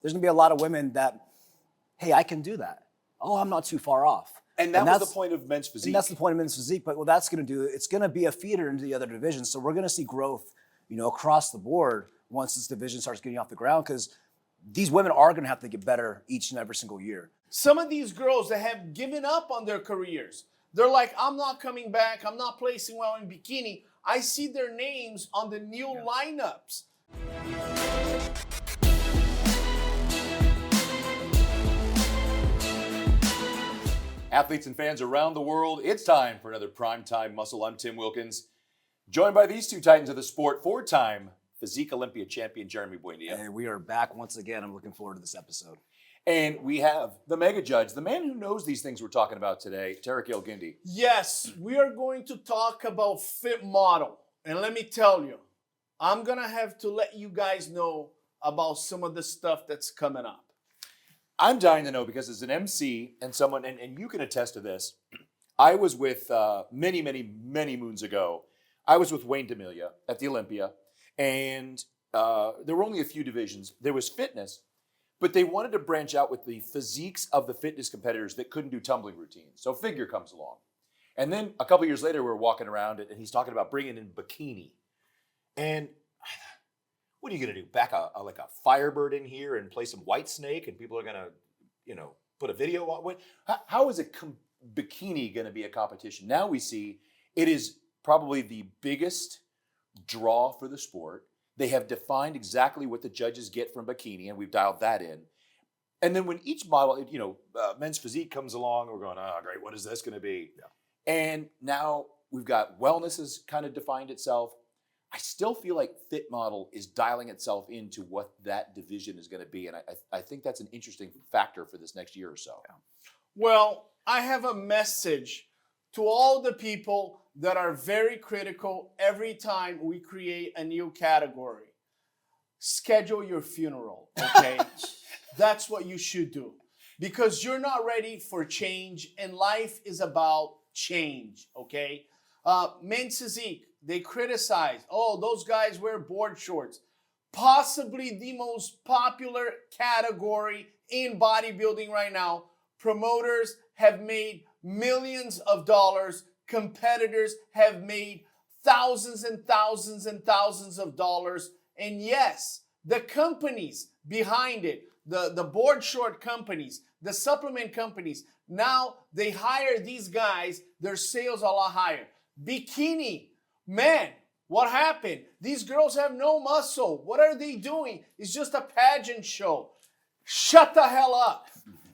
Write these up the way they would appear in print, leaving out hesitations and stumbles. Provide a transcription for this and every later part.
there's going to be a lot of women that, hey, I can do that. Oh, I'm not too far off. And that was the point of men's physique. And that's the point of men's physique. But what that's going to do, it's going to be a feeder into the other divisions. So we're going to see growth, across the board once this division starts getting off the ground, because these women are going to have to get better each and every single year. Some of these girls that have given up on their careers, they're like, I'm not coming back. I'm not placing well in bikini. I see their names on the new lineups. Athletes and fans around the world, it's time for another Primetime Muscle. I'm Tim Wilkins, joined by these two titans of the sport, four-time Physique Olympia champion Jeremy Buendia. Hey, we are back once again. I'm looking forward to this episode. And we have the mega judge, the man who knows these things we're talking about today, Tarek Gilgindi. Yes, we are going to talk about fit model. And let me tell you, I'm going to have to let you guys know about some of the stuff that's coming up. I'm dying to know because as an MC and someone, and you can attest to this, I was with many moons ago, I was with Wayne D'Amelia at the Olympia, and there were only a few divisions. There was fitness, but they wanted to branch out with the physiques of the fitness competitors that couldn't do tumbling routines. So Figure comes along. And then a couple years later, we're walking around and he's talking about bringing in bikini. And what are you going to do? Back like a Firebird in here and play some White Snake and people are going to, put a video on? How is bikini going to be a competition? Now we see it is probably the biggest draw for the sport. They have defined exactly what the judges get from bikini, and we've dialed that in. And then when each model, men's physique comes along, we're going, oh, great, what is this going to be? Yeah. And now we've got wellness has kind of defined itself. I still feel like Fit Model is dialing itself into what that division is going to be. And I think that's an interesting factor for this next year or so. Yeah. Well, I have a message to all the people that are very critical every time we create a new category. Schedule your funeral, okay? That's what you should do. Because you're not ready for change, and life is about change, okay? Men's physique, they criticize, those guys wear board shorts. Possibly the most popular category in bodybuilding right now. Promoters have made millions of dollars. Competitors have made thousands and thousands and thousands of dollars. And yes, the companies behind it, the board short companies, the supplement companies, now they hire these guys, their sales are a lot higher. Bikini, man, what happened? These girls have no muscle. What are they doing? It's just a pageant show. Shut the hell up.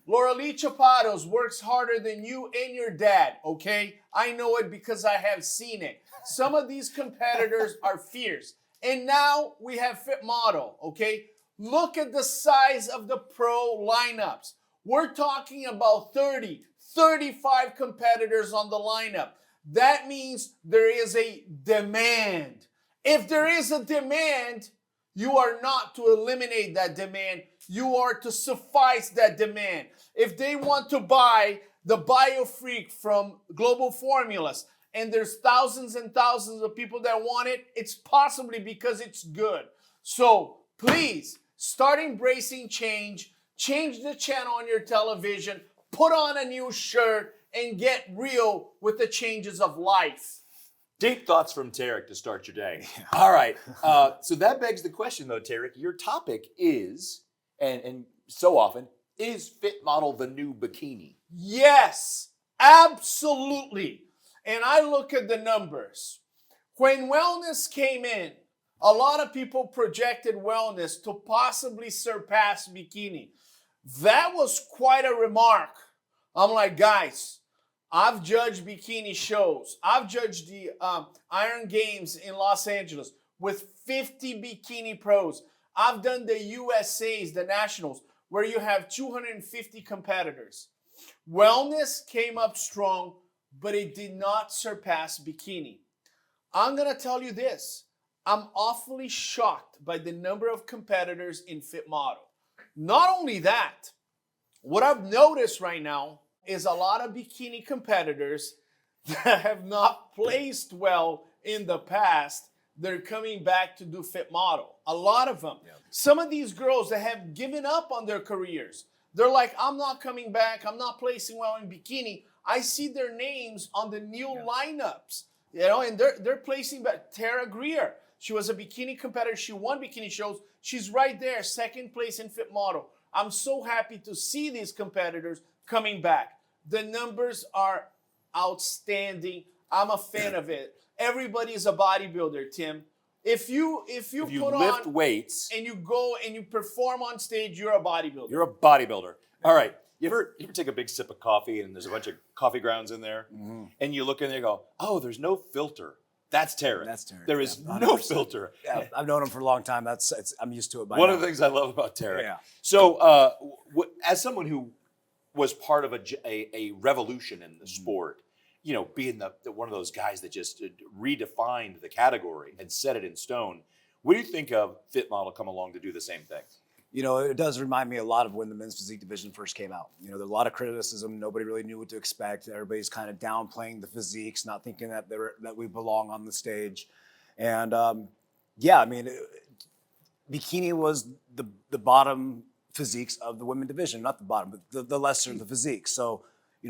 Laura Lee Chapados works harder than you and your dad, okay? I know it because I have seen it. Some of these competitors are fierce. And now we have Fit Model, okay? Look at the size of the pro lineups. We're talking about 30, 35 competitors on the lineup. That means there is a demand. If there is a demand, you are not to eliminate that demand. You are to suffice that demand. If they want to buy the BioFreak from Global Formulas and there's thousands and thousands of people that want it, it's possibly because it's good. So please start embracing change. Change the channel on your television. Put on a new shirt and get real with the changes of life. Deep thoughts from Tarek to start your day. Yeah. All right. So that begs the question, though, Tarek. Your topic is, and so often, is Fit Model the new bikini? Yes, absolutely. And I look at the numbers. When wellness came in, a lot of people projected wellness to possibly surpass bikini. That was quite a remark. I'm like, guys, I've judged bikini shows. I've judged the Iron Games in Los Angeles with 50 bikini pros. I've done the USAs, the nationals, where you have 250 competitors. Wellness came up strong, but it did not surpass bikini. I'm going to tell you this. I'm awfully shocked by the number of competitors in Fit Model. Not only that, what I've noticed right now is a lot of bikini competitors that have not placed well in the past. they're coming back to do fit model. A lot of them. Some of these girls that have given up on their careers, they're like, I'm not coming back. I'm not placing well in bikini. I see their names on the new lineups, and they're placing back. Tara Greer, she was a bikini competitor. She won bikini shows. She's right there, second place in fit model. I'm so happy to see these competitors coming back. The numbers are outstanding. I'm a fan of it. Everybody is a bodybuilder, Tim. If you put lift on weights and you go and you perform on stage, you're a bodybuilder. You're a bodybuilder. All right. You ever take a big sip of coffee and there's a bunch of coffee grounds in there, and you look in there and go, oh, there's no filter. That's Tarek. That's Tarek. There is Yeah, no 100%. filter. Yeah, I've known him for a long time. I'm used to it by One now. of the things I love about Tarek. Yeah. So, as someone who was part of a revolution in the sport, being one of those guys that just redefined the category and set it in stone, what do you think of Fit Model come along to do the same thing? It does remind me a lot of when the men's physique division first came out. There's a lot of criticism. Nobody really knew what to expect. Everybody's kind of downplaying the physiques, not thinking that we belong on the stage. And bikini was the bottom physiques of the women division, not the bottom, but the lesser of the physiques. So,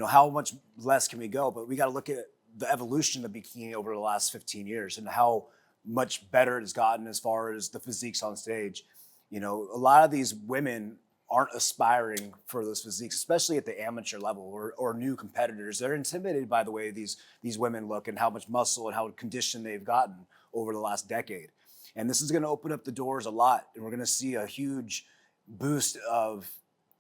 how much less can we go? But we got to look at the evolution of bikini over the last 15 years and how much better it has gotten as far as the physiques on stage. A lot of these women aren't aspiring for those physiques, especially at the amateur level or new competitors. They're intimidated by the way these women look and how much muscle and how conditioned they've gotten over the last decade. And this is going to open up the doors a lot. And we're going to see a huge boost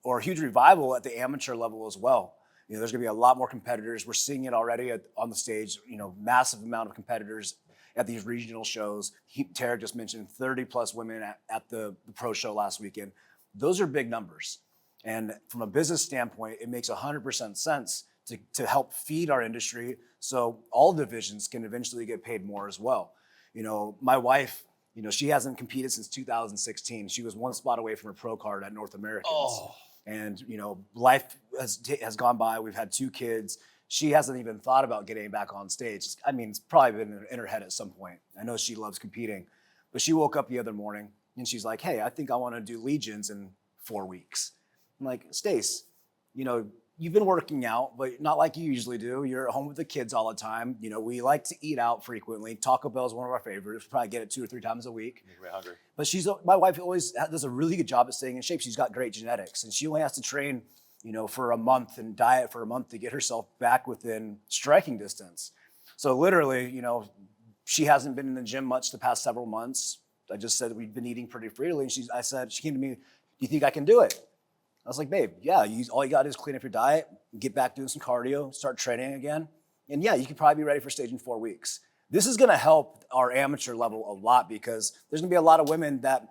or a huge revival at the amateur level as well. There's going to be a lot more competitors. We're seeing it already on the stage, massive amount of competitors at these regional shows. Tarek just mentioned 30 plus women at the pro show last weekend. Those are big numbers. And from a business standpoint, it makes 100% sense to help feed our industry so all divisions can eventually get paid more as well. My wife, she hasn't competed since 2016. She was one spot away from her pro card at North Americans. Oh. And, life has gone by. We've had 2 kids. She hasn't even thought about getting back on stage. I mean, it's probably been in her head at some point. I know she loves competing. But she woke up the other morning and she's like, hey, I think I want to do Legions in 4 weeks. I'm like, Stace, you've been working out, but not like you usually do. You're at home with the kids all the time. We like to eat out frequently. Taco Bell is one of our favorites. We probably get it 2 or 3 times a week. We're hungry. But my wife always does a really good job at staying in shape. She's got great genetics, and she only has to train, for a month and diet for a month to get herself back within striking distance. So literally, she hasn't been in the gym much the past several months. I just said we've been eating pretty freely, and she came to me, do you think I can do it? I was like, babe, yeah, all you got to do is clean up your diet, get back doing some cardio, start training again. And yeah, you could probably be ready for stage in 4 weeks. This is going to help our amateur level a lot because there's going to be a lot of women that,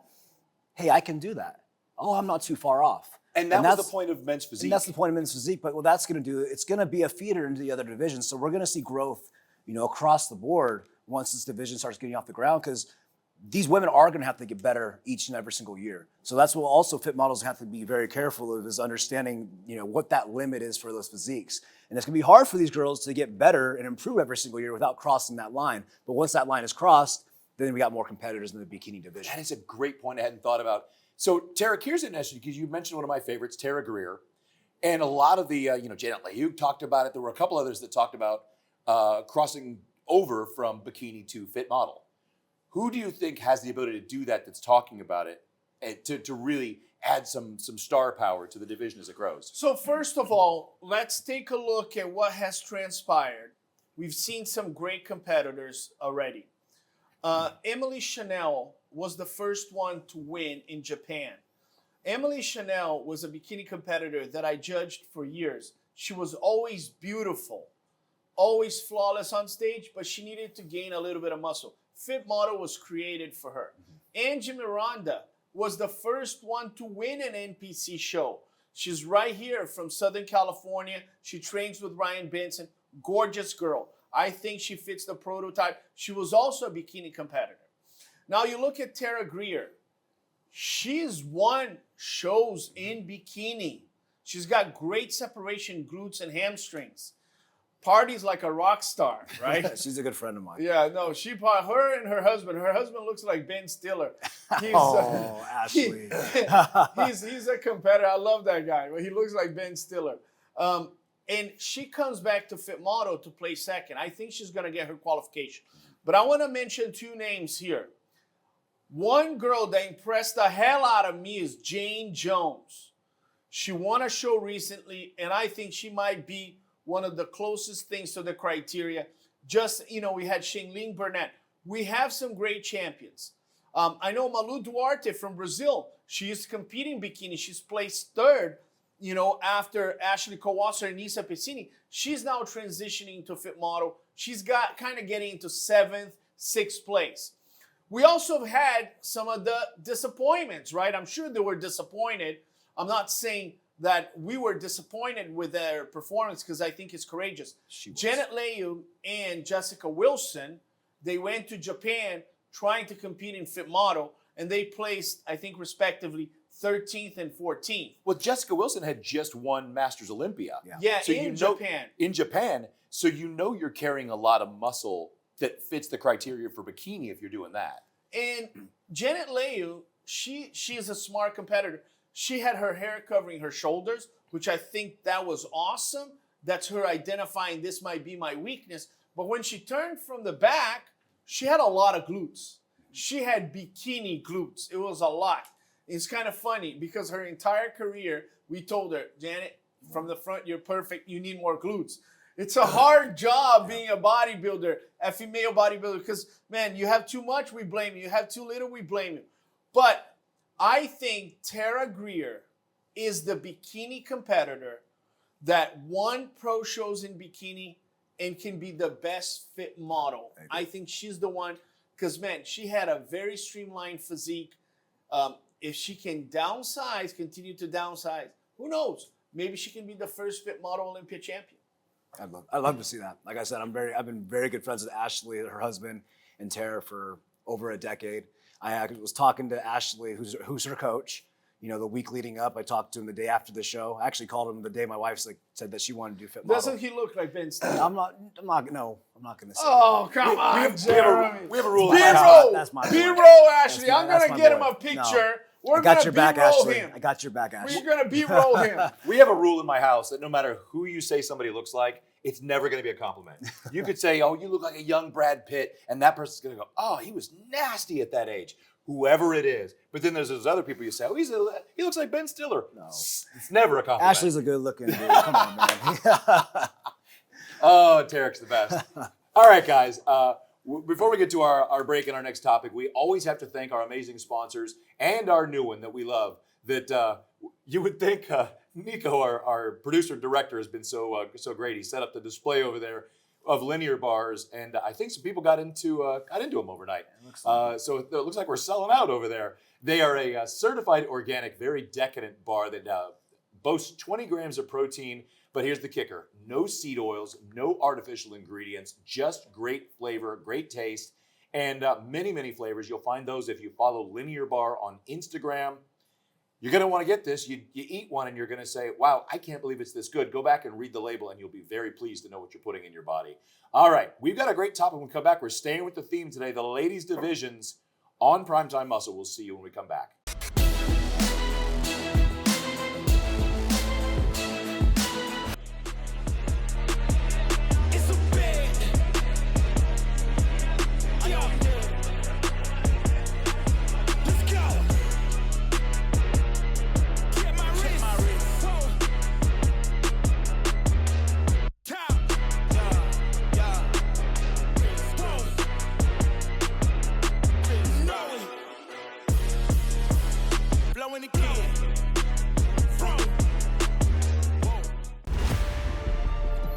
hey, I can do that. Oh, I'm not too far off. And was the point of men's physique. And that's the point of men's physique. But what that's going to do, it's going to be a feeder into the other divisions. So we're going to see growth, across the board once this division starts getting off the ground because these women are going to have to get better each and every single year. So that's what also fit models have to be very careful of is understanding, what that limit is for those physiques. And it's going to be hard for these girls to get better and improve every single year without crossing that line. But once that line is crossed, then we got more competitors in the bikini division. That is a great point I hadn't thought about. So, Tarek, here's an issue because you mentioned one of my favorites, Tara Greer. And a lot of the, Janet Lehew talked about it. There were a couple others that talked about crossing over from bikini to fit model. Who do you think has the ability to do that that's talking about it and to really add some star power to the division as it grows? So first of all, let's take a look at what has transpired. We've seen some great competitors already. Emily Chanel was the first one to win in Japan. Emily Chanel was a bikini competitor that I judged for years. She was always beautiful, always flawless on stage, but she needed to gain a little bit of muscle. Fit Model was created for her. Angie Miranda was the first one to win an NPC show. She's right here from Southern California. She trains with Ryan Benson. Gorgeous girl. I think she fits the prototype. She was also a bikini competitor. Now you look at Tara Greer. She's won shows in bikini. She's got great separation, glutes and hamstrings. parties like a rock star, right? She's a good friend of mine. Yeah, no, her and her husband looks like Ben Stiller. He's, Ashley. he's a competitor. I love that guy. He looks like Ben Stiller. And she comes back to Fit Model to play second. I think she's going to get her qualification. But I want to mention 2 names here. One girl that impressed the hell out of me is Jane Jones. She won a show recently, and I think she might be one of the closest things to the criteria. Just, we had Shinglin Burnett. We have some great champions. I know Malu Duarte from Brazil. She used to compete in bikini. She's placed 3rd, after Ashley Kowalski and Nisa Pessini. She's now transitioning to Fit Model. She's got kind of getting into 7th, 6th place. We also have had some of the disappointments, right? I'm sure they were disappointed. I'm not saying that we were disappointed with their performance because I think it's courageous. Janet Leyu and Jessica Wilson, they went to Japan trying to compete in Fit Model, and they placed, I think, respectively, 13th and 14th. Well, Jessica Wilson had just won Masters Olympia. Yeah, so Japan. In Japan, so you're carrying a lot of muscle that fits the criteria for bikini if you're doing that. And Janet Leyu, she is a smart competitor. She had her hair covering her shoulders, which I think that was awesome. That's her identifying this might be my weakness. But when she turned from the back, she had a lot of glutes. She had bikini glutes. It was a lot. It's kind of funny because her entire career, we told her, Janet, from the front, you're perfect. You need more glutes. It's a hard job being a bodybuilder, a female bodybuilder, because, man, you have too much, we blame you. You have too little, we blame you. But I think Tara Greer is the bikini competitor that won pro shows in bikini and can be the best fit model. I think she's the one, because, man, she had a very streamlined physique. If she can downsize, continue to downsize, who knows? Maybe she can be the first Fit Model Olympia champion. I'd love to see that. Like I said, I've been very good friends with Ashley, her husband, and Tara for over a decade. I was talking to Ashley, who's her coach. The week leading up, I talked to him the day after the show. I actually called him the day my wife said that she wanted to do Fit Model. Doesn't he look like Ben Stiller? I'm not going to say Oh, come on, Jeremy. We have a rule. B-roll. That's my B-roll, Ashley. I'm going to my get boy. him a picture. No. We're I got going your to back, B-roll Ashley. him. I got your back, Ashley. We're going to B-roll him. We have a rule in my house that no matter who you say somebody looks like, it's never going to be a compliment. You could say, oh, you look like a young Brad Pitt, and that person's going to go, oh, he was nasty at that age. Whoever it is. But then there's those other people you say, oh, he looks like Ben Stiller. No. It's never a compliment. Ashley's a good looking dude. Come on, man. Oh, Tarek's the best. All right, guys. Before we get to our break and our next topic, we always have to thank our amazing sponsors and our new one that we love. That you would think Nico, our producer and director, has been so great. He set up the display over there of linear bars, and I think some people got into them overnight. So it looks like we're selling out over there. They are a certified organic, very decadent bar that boasts 20 grams of protein. But here's the kicker: no seed oils, no artificial ingredients, just great flavor, great taste, and many, many flavors. You'll find those if you follow Linear Bar on Instagram. You're going to want to get this. You eat one and you're going to say, wow, I can't believe it's this good. Go back and read the label and you'll be very pleased to know what you're putting in your body. All right, we've got a great topic when we come back. We're staying with the theme today, the ladies' divisions on Primetime Muscle. We'll see you when we come back.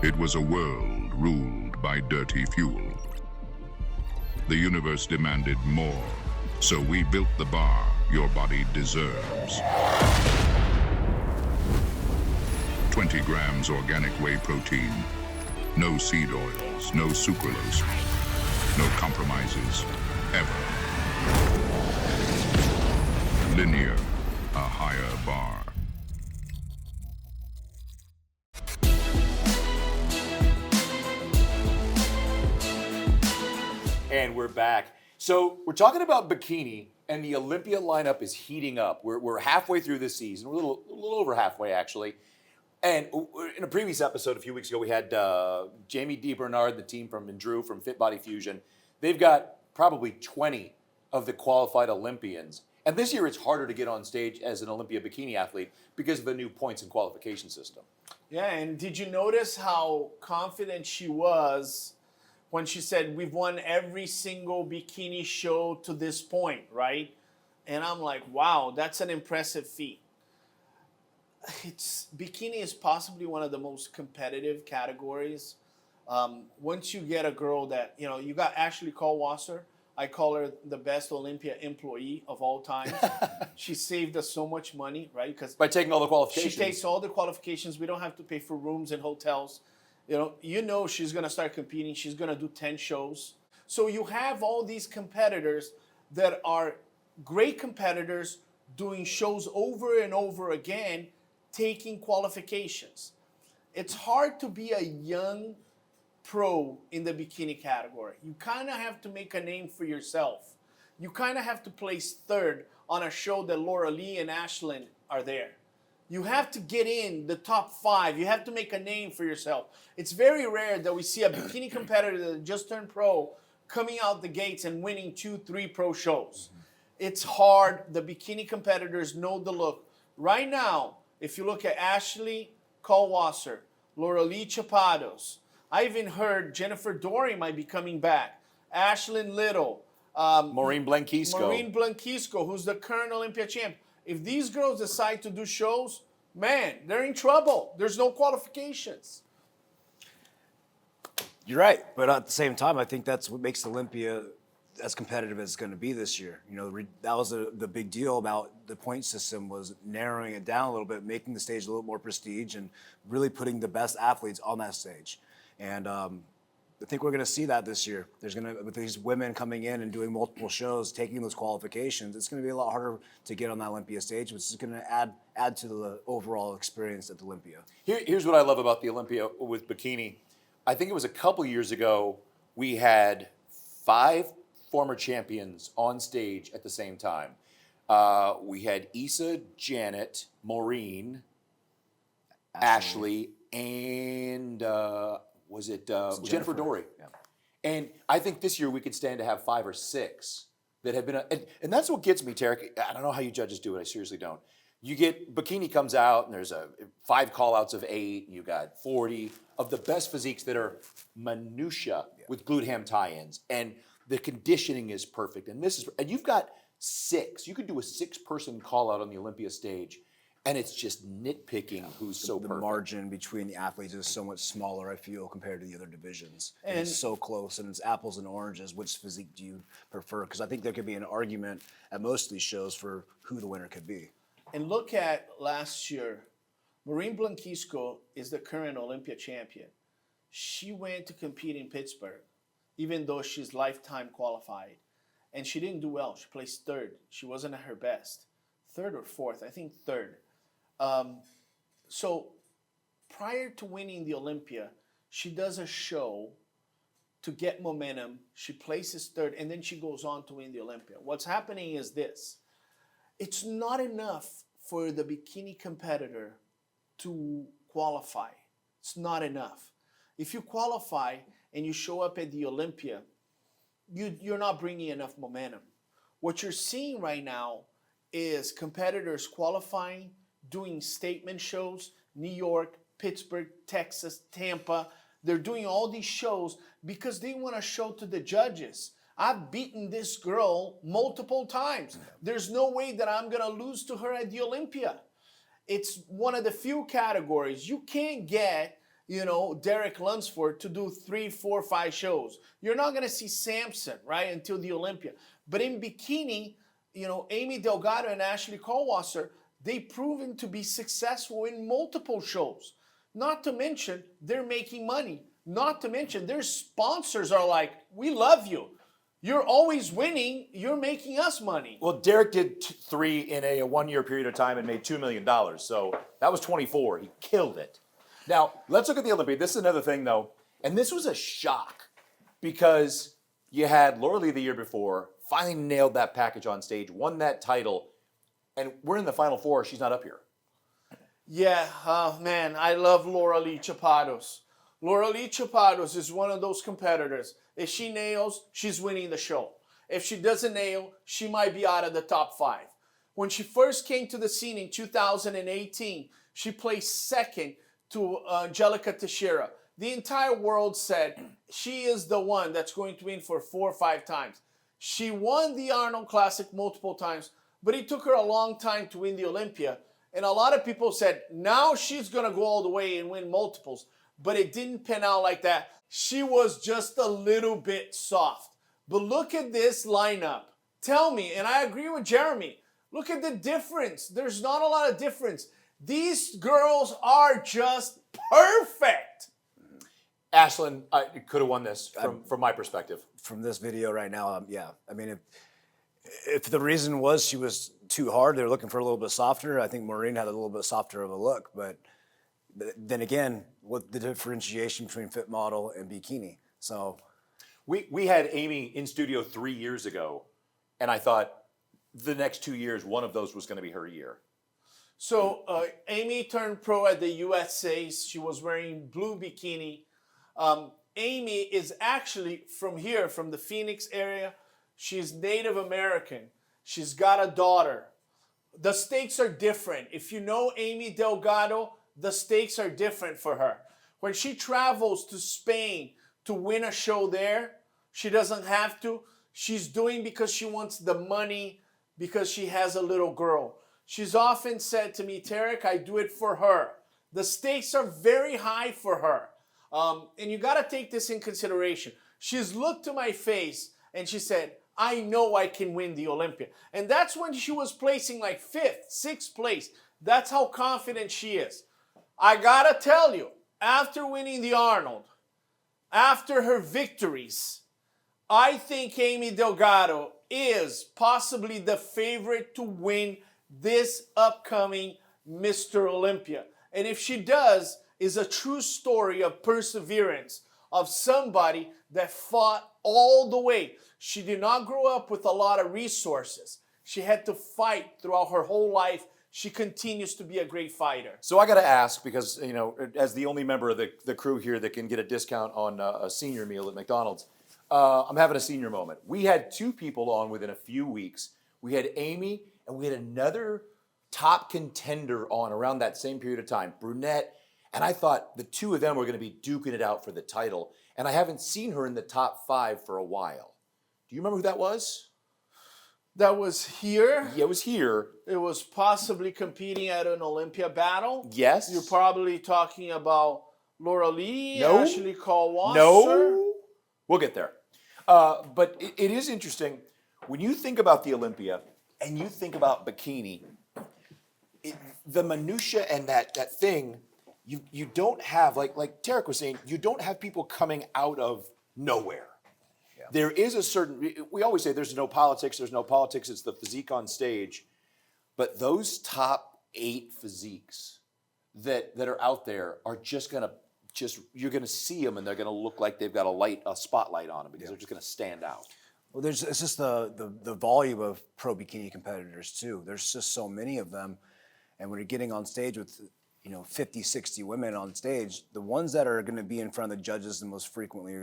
It was a world ruled by dirty fuel. The universe demanded more, so we built the bar your body deserves. 20 grams organic whey protein, no seed oils, no sucralose, no compromises, ever. Linear, a higher bar. And we're back. So we're talking about bikini, and the Olympia lineup is heating up. We're halfway through this season. We're a little over halfway, actually. And in a previous episode a few weeks ago, we had Jamie DeBernard, the team from Drew from Fit Body Fusion. They've got probably 20 of the qualified Olympians. And this year, it's harder to get on stage as an Olympia bikini athlete because of the new points and qualification system. Yeah, and did you notice how confident she was when she said, we've won every single bikini show to this point, right? And I'm like, wow, that's an impressive feat. Bikini is possibly one of the most competitive categories. Once you get a girl that, you got Ashley Cole-Wasser. I call her the best Olympia employee of all time. She saved us so much money, right? Because by taking all the qualifications. She takes all the qualifications. We don't have to pay for rooms and hotels. She's going to start competing. She's going to do 10 shows. So you have all these competitors that are great competitors doing shows over and over again, taking qualifications. It's hard to be a young pro in the bikini category. You kind of have to make a name for yourself. You kind of have to place third on a show that Laura Lee and Ashlyn are there. You have to get in the top 5. You have to make a name for yourself. It's very rare that we see a bikini competitor that just turned pro coming out the gates and winning 2-3 pro shows. It's hard. The bikini competitors know the look. Right now, if you look at Ashley Cole-Wasser, Laura Lee Chapados, I even heard Jennifer Dory might be coming back. Ashlyn Little. Maureen Blanquisco, who's the current Olympia champ. If these girls decide to do shows, man, they're in trouble. There's no qualifications. You're right, but at the same time, I think that's what makes Olympia as competitive as it's going to be this year. That was the big deal about the point system, was narrowing it down a little bit, making the stage a little more prestige, and really putting the best athletes on that stage. And I think we're going to see that this year. With these women coming in and doing multiple shows, taking those qualifications, it's going to be a lot harder to get on that Olympia stage, which is going to add to the overall experience at the Olympia. Here's what I love about the Olympia with bikini. I think it was a couple years ago, we had 5 former champions on stage at the same time. We had Issa, Janet, Maureen, Ashley, and was it Jennifer Dory? Yeah. And I think this year we could stand to have 5 or 6 that have been, and that's what gets me, Tarek. I don't know how you judges do it. I seriously don't. You get, bikini comes out, and there's 5 call-outs of 8, and you got 40 of the best physiques that are minutia with glute ham tie-ins, and the conditioning is perfect. And and you've got 6. You could do a 6-person call-out on the Olympia stage, and it's just nitpicking who's so perfect. The margin between the athletes is so much smaller, I feel, compared to the other divisions. And it's so close, and it's apples and oranges. Which physique do you prefer? Because I think there could be an argument at most of these shows for who the winner could be. And look at last year. Maureen Blanquisco is the current Olympia champion. She went to compete in Pittsburgh, even though she's lifetime qualified. And she didn't do well. She placed 3rd. She wasn't at her best. 3rd or 4th, I think 3rd. So prior to winning the Olympia, she does a show to get momentum. She places 3rd, and then she goes on to win the Olympia. What's happening is this. It's not enough for the bikini competitor to qualify. It's not enough. If you qualify and you show up at the Olympia, you're not bringing enough momentum. What you're seeing right now is competitors qualifying, doing statement shows, New York, Pittsburgh, Texas, Tampa. They're doing all these shows because they want to show to the judges, I've beaten this girl multiple times. There's no way that I'm going to lose to her at the Olympia. It's one of the few categories. You can't get, Derek Lunsford to do 3, 4, 5 shows. You're not going to see Samson, right, until the Olympia. But in bikini, Amy Delgado and Ashley Cole-Wasser, they've proven to be successful in multiple shows. Not to mention, they're making money. Not to mention, their sponsors are like, we love you. You're always winning. You're making us money. Well, Derek did 3 in a 1-year period of time and made $2 million. So that was 24. He killed it. Now, let's look at the Olympia. This is another thing, though. And this was a shock because You had Laura Lee the year before, finally nailed that package on stage, won that title, and we're in the Final Four. She's not up here. Yeah, man, I love Laura Lee Chapados. Laura Lee Chapados is one of those competitors. If she nails, she's winning the show. If she doesn't nail, she might be out of the top 5. When she first came to the scene in 2018, she placed second to Angelica Teixeira. The entire world said she is the one that's going to win for 4 or 5 times. She won the Arnold Classic multiple times, but it took her a long time to win the Olympia. And a lot of people said, now she's going to go all the way and win multiples. But it didn't pan out like that. She was just a little bit soft. But look at this lineup. Tell me, and I agree with Jeremy, look at the difference. There's not a lot of difference. These girls are just perfect. Ashlyn, I could have won this from my perspective. From this video right now, yeah. I mean, if the reason was she was too hard, they were looking for a little bit softer. I think Maureen had a little bit softer of a look. But then again, what the differentiation between fit model and bikini? So we had Amy in studio 3 years ago, and I thought the next 2 years, one of those was going to be her year. So Amy turned pro at the USA. She was wearing blue bikini. Amy is actually from here, from the Phoenix area. She's Native American. She's got a daughter. The stakes are different. If you know Amy Delgado, the stakes are different for her. When she travels to Spain to win a show there, she doesn't have to. She's doing because she wants the money, because she has a little girl. She's often said to me, Tarek, I do it for her. The stakes are very high for her. And you got to take this in consideration. She's looked to my face and she said, I know I can win the Olympia. And that's when she was placing like 5th, 6th place. That's how confident she is. I got to tell you, after winning the Arnold, after her victories, I think Amy Delgado is possibly the favorite to win this upcoming Mr. Olympia. And if she does, is a true story of perseverance, of somebody that fought all the way. She did not grow up with a lot of resources. She had to fight throughout her whole life. She continues to be a great fighter. So I got to ask, because, you know, as the only member of the crew here that can get a discount on a senior meal at McDonald's, I'm having a senior moment. We had 2 people on within a few weeks. We had Amy, and we had another top contender on around that same period of time, brunette. And I thought the 2 of them were going to be duking it out for the title. And I haven't seen her in the top 5 for a while. Do you remember who that was? That was here. Yeah, it was here. It was possibly competing at an Olympia battle. Yes. You're probably talking about Laura Lee, No. Ashley Cole-Wasser. No. We'll get there. But it is interesting. When you think about the Olympia and you think about bikini, the minutia and that thing, you don't have, like Tarek was saying, you don't have people coming out of nowhere. Yeah. There is a certain, we always say there's no politics, it's the physique on stage. But those top 8 physiques that are out there are you're gonna see them and they're gonna look like they've got a spotlight on them because they're just gonna stand out. Well, it's just the volume of pro bikini competitors too. There's just so many of them, and when you're getting on stage with 50, 60 women on stage, the ones that are going to be in front of the judges the most frequently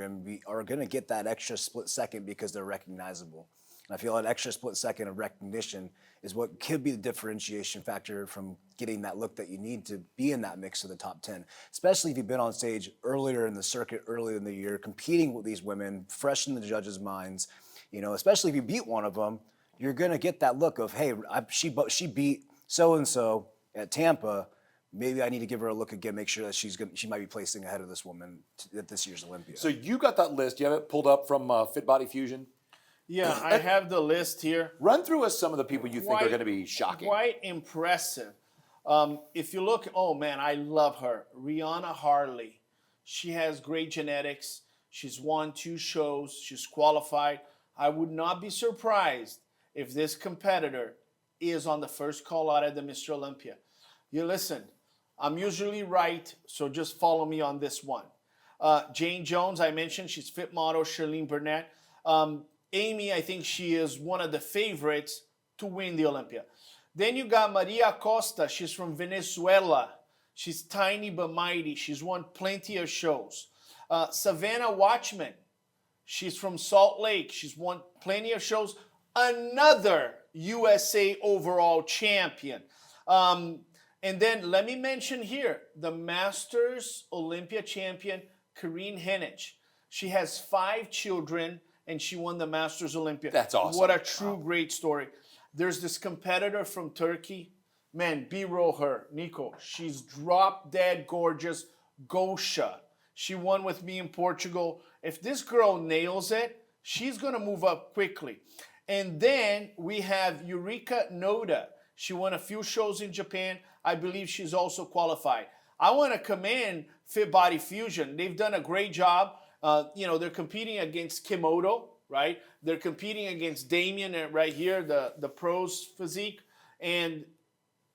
are going to get that extra split second because they're recognizable. And I feel that extra split second of recognition is what could be the differentiation factor from getting that look that you need to be in that mix of the top 10, especially if you've been on stage earlier in the circuit, earlier in the year, competing with these women, fresh in the judges' minds. Especially if you beat one of them, you're going to get that look of, hey, she beat so-and-so at Tampa. Maybe I need to give her a look again, make sure that she might be placing ahead of this woman at this year's Olympia. So you got that list. You have it pulled up from Fit Body Fusion? Yeah, I have the list here. Run through us some of the people you think are going to be shocking. Quite impressive. If you look, oh man, I love her. Rihanna Harley. She has great genetics. She's won 2 shows. She's qualified. I would not be surprised if this competitor is on the first call out at the Mr. Olympia. You listen, I'm usually right, so just follow me on this one. Jane Jones, I mentioned, she's fit model. Charlene Burnett. Amy, I think she is one of the favorites to win the Olympia. Then you got Maria Acosta. She's from Venezuela. She's tiny but mighty. She's won plenty of shows. Savannah Watchman. She's from Salt Lake. She's won plenty of shows. Another USA overall champion. And then let me mention here the Masters Olympia champion, Karine Henich. She has 5 children and she won the Masters Olympia. That's awesome. What a true great story. There's this competitor from Turkey. Man, B-roll her. Nico, she's drop dead gorgeous. Gosha. She won with me in Portugal. If this girl nails it, she's going to move up quickly. And then we have Eureka Noda. She won a few shows in Japan. I believe she's also qualified. I want to commend Fit Body Fusion. They've done a great job. They're competing against Kimoto, right? They're competing against Damien right here, the pros physique. And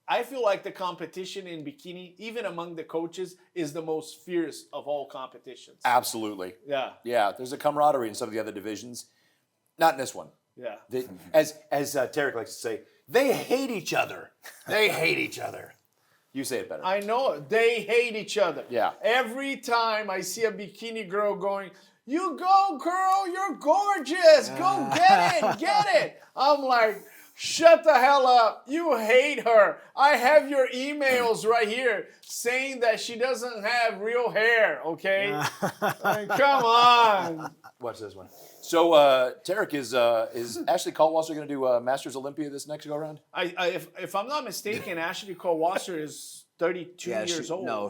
I feel like the competition in bikini, even among the coaches, is the most fierce of all competitions. Absolutely. Yeah. Yeah, there's a camaraderie in some of the other divisions. Not in this one. Yeah. As Tarek likes to say, they hate each other. They hate each other. You say it better. I know it. They hate each other. Yeah. Every time I see a bikini girl going, "You go, girl, you're gorgeous. Go get it. I'm like, shut the hell up. You hate her. I have your emails right here saying that she doesn't have real hair, okay? Come on. Watch this one. So Tarek, is Ashley Caldwasser going to do Masters Olympia this next go around? If I'm not mistaken, Ashley Caldwasser is 32 years old. No,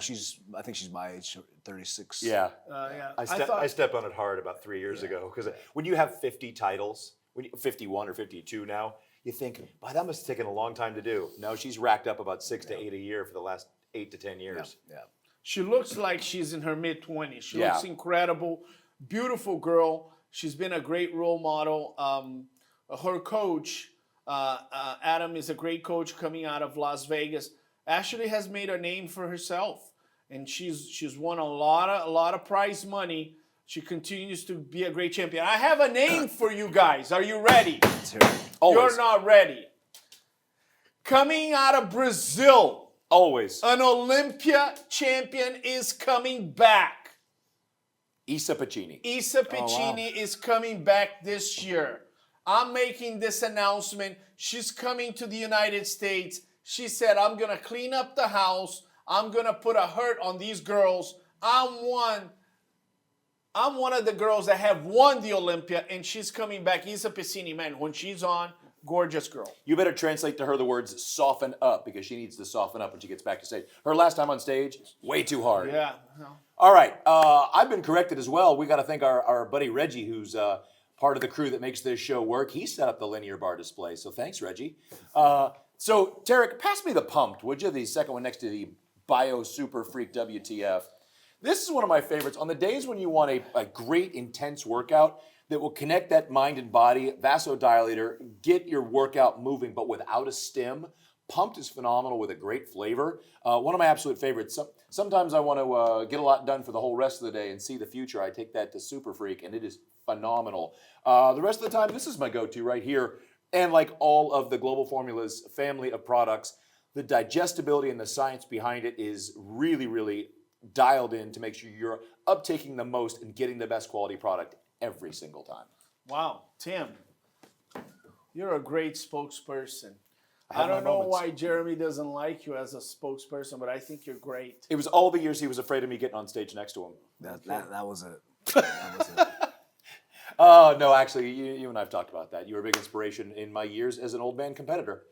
I think she's my age, 36. Yeah. Yeah. I stepped on it hard about 3 years ago because when you have 50 titles, 51 or 52 now, you think, wow, that must have taken a long time to do. No, she's racked up about 6 to 8 a year for the last 8 to 10 years. Yeah. She looks like she's in her mid-20s. She Yeah. looks incredible, beautiful girl. She's been a great role model. Her coach, Adam, is a great coach coming out of Las Vegas. Ashley has made a name for herself, and she's won a lot of prize money. She continues to be a great champion. I have a name for you guys. Are you ready? Let's hear it. Always. You're not ready. Coming out of Brazil, Always. an Olympia champion is coming back. Isa Piccini. Isa Piccini is coming back this year. I'm making this announcement. She's coming to the United States. She said, I'm going to clean up the house. I'm going to put a hurt on these girls. I'm one of the girls that have won the Olympia, and she's coming back. Isa Piccini, man, when she's on, gorgeous girl. You better translate to her the words soften up, because she needs to soften up when she gets back to stage. Her last time on stage, way too hard. Yeah. No. All right. I've been corrected as well. We got to thank our buddy Reggie, who's part of the crew that makes this show work. He set up the linear bar display, so thanks, Reggie. So, Tarek, pass me the pumped, would you? The second one next to the Bio Super Freak WTF. This is one of my favorites. On the days when you want a great, intense workout that will connect that mind and body, vasodilator, get your workout moving, but without a stim, Pumped is phenomenal with a great flavor. One of my absolute favorites. Sometimes I want to get a lot done for the whole rest of the day and see the future. I take that to Super Freak, and it is phenomenal. The rest of the time, this is my go-to right here. And like all of the Global Formulas family of products, the digestibility and the science behind it is really, really dialed in to make sure you're uptaking the most and getting the best quality product every single time. Wow, Tim, you're a great spokesperson. have I my don't know moments. why Jeremy doesn't like you as a spokesperson, but I think you're great. It was all the years he was afraid of me getting on stage next to him. That was it. That was it. Oh, no, actually, you and I have talked about that. You were a big inspiration in my years as an old man competitor.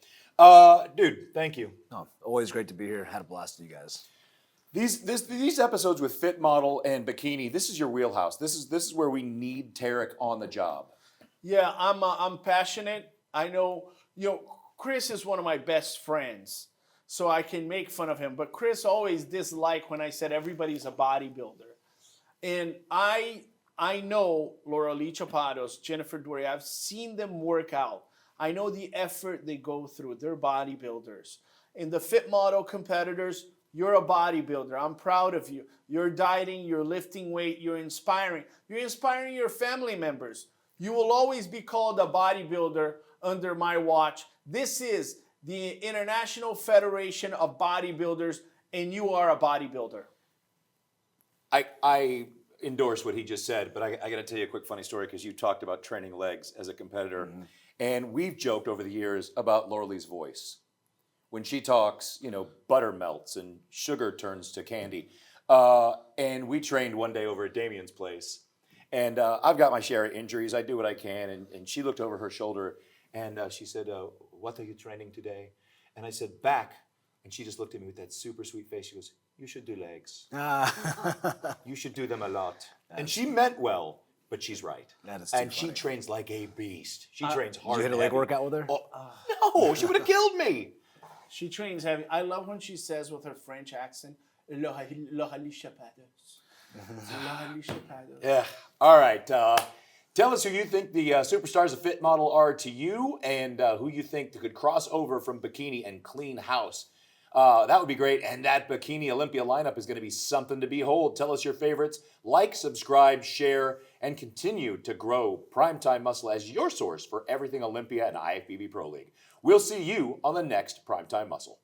Dude, thank you. No, always great to be here. Had a blast with you guys. These episodes with Fit Model and Bikini, this is your wheelhouse. This is where we need Tarek on the job. Yeah, I'm passionate. I know, Chris is one of my best friends, so I can make fun of him. But Chris always disliked when I said everybody's a bodybuilder. And I know Laura Lee Chapados, Jennifer Dury, I've seen them work out. I know the effort they go through. They're bodybuilders. And the Fit Model competitors, you're a bodybuilder. I'm proud of you. You're dieting, you're lifting weight, you're inspiring. You're inspiring your family members. You will always be called a bodybuilder under my watch. This is the International Federation of Bodybuilders, and you are a bodybuilder. I endorse what he just said, but I got to tell you a quick funny story because you talked about training legs as a competitor. And we've joked over the years about Lauralee's voice. When she talks, you know, butter melts and sugar turns to candy. And we trained one day over at Damien's place. And I've got my share of injuries. I do what I can. And she looked over her shoulder and she said, what are you training today? And I said, back. And she just looked at me with that super sweet face. She goes, you should do legs. You should do them a lot. And she meant well, but she's right. That is too and she funny. trains like a beast. She trains hard. Did you hit a and leg heavy. workout with her? Oh, no, she would have killed me. She trains heavy. I love when she says with her French accent, Lauralee Chapados. Lauralee Chapados. Yeah. All right. Tell us who you think the superstars of Fit Model are to you, and who you think could cross over from bikini and clean house. That would be great. And that Bikini Olympia lineup is going to be something to behold. Tell us your favorites. Like, subscribe, share, and continue to grow Primetime Muscle as your source for everything Olympia and IFBB Pro League. We'll see you on the next Primetime Muscle.